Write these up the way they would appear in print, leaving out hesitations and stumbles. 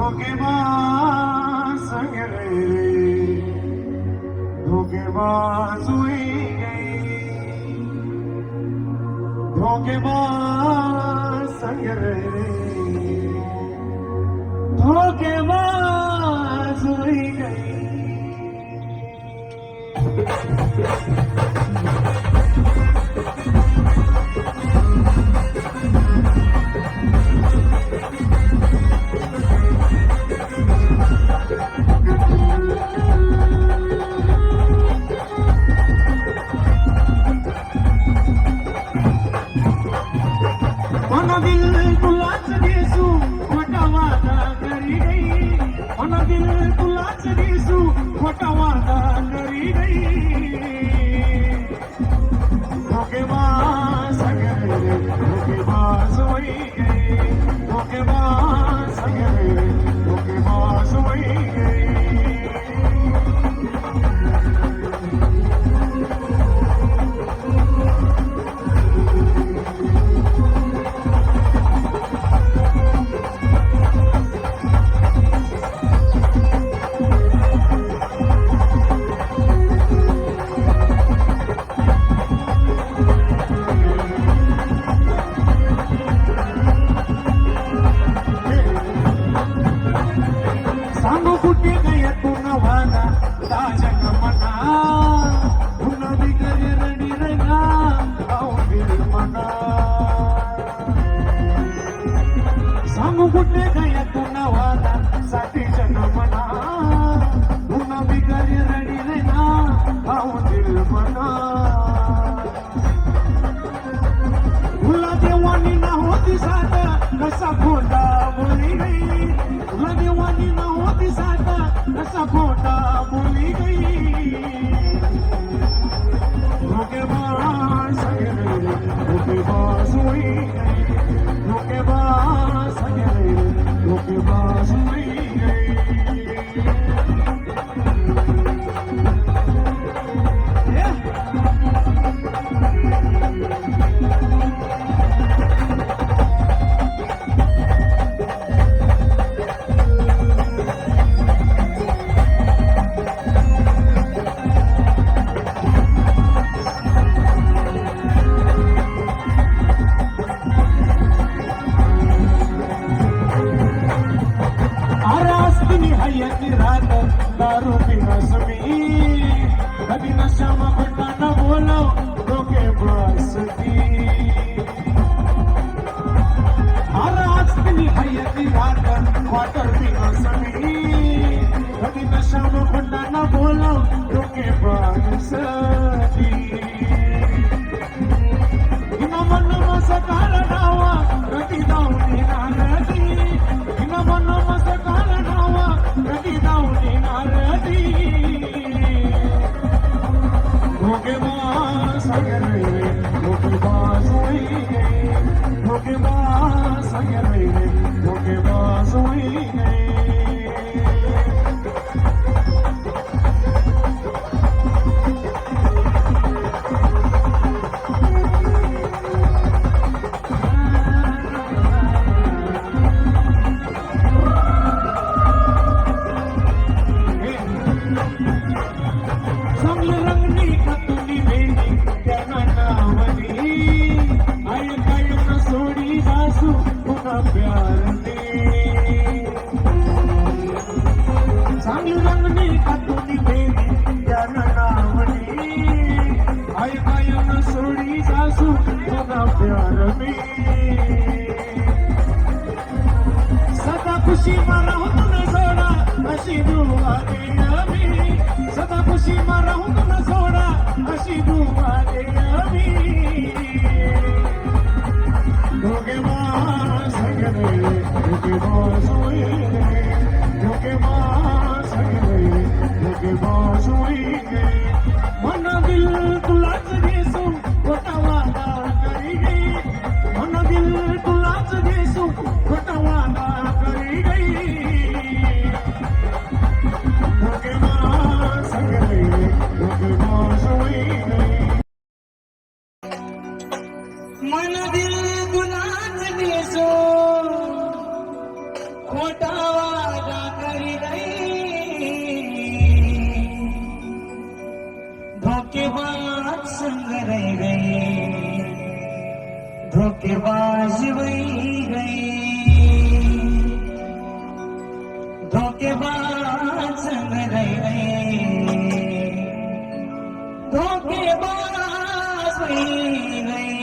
धोखेबाज रे धोखेबाज हुई गई धोखेबाज रे धोखेबाज हुई गई। दिल तुलाच दिसू खोटा वादा करी गई दिल तुलाच दिसू खोटा वादा करी गई धोखेबाज रे धोखेबाज होई गई धोखेबाज रे धोखेबाज होई गई। सांगू कुठे गया पुन्हा वादा ताजन मना पुन्हा बिगरे रडी रगा दिल मना सांगू कुठे गया पुन्हा वादा साठी जन मना पुन्हा बिगरे रडी रगा दिल मना तुला देवानी ना होती साथ कसा खोटा बोली गई तुला देवानी ना होती साथ कसा खोटा बोली गई धोखेबाज रे धोखेबाज हुई गई धोखेबाज रे धोखेबाज हुई गई। हयती रात दारू पिनस मी कधी नशा मगटा न बोलो धोखेबाज दी आज तुम्ही हयती रात क्वार्टर पिनस मी कधी नशा मगटा न बोलो धोखेबाज दी इन मन मस काल डावा रती दावणी नारदी इन मन मस काल डावा रती दावणी नारदी धोखेबाज रे धोखेबाज हुई गई धोखेबाज रे धोखेबाज हुई गई। चांगली रंगली का तुम्ही वेणी त्यांना नावली आई काय न सोडी सासू पुन्हा प्यार दे चांगली रंगली का तुम्ही वेणी त्यांना नावली आई काय न सोडी सासू पुन्हा प्यार दे सदा खुशी मला होत न सोडा अशी दुआ दे अभी सदा खुशी मारा हूँ तो न सोड़ा अशी दुआ दे अभी धोखेबाज रे धोखेबाज हुई गई धोखेबाज रे धोखेबाज हुई गई मन दिल तुलाच देसू खोटा वादा करी गई मन दिल तुलाच देसू खोटा वादा करी गई धोखेबाज रे धोखेबाज हुई गई मन दिल तुलाच देसू खोटा वादा करी गई धोखेबाज संग रह गई धोखेबाज वही गई धोखेबाज संग रह गई धोखेबाज वही गई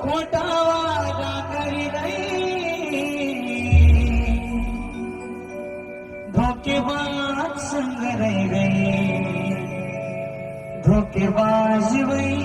खोटा वादा करी गई धोखेबाज संग रह गई धोखेबाज वही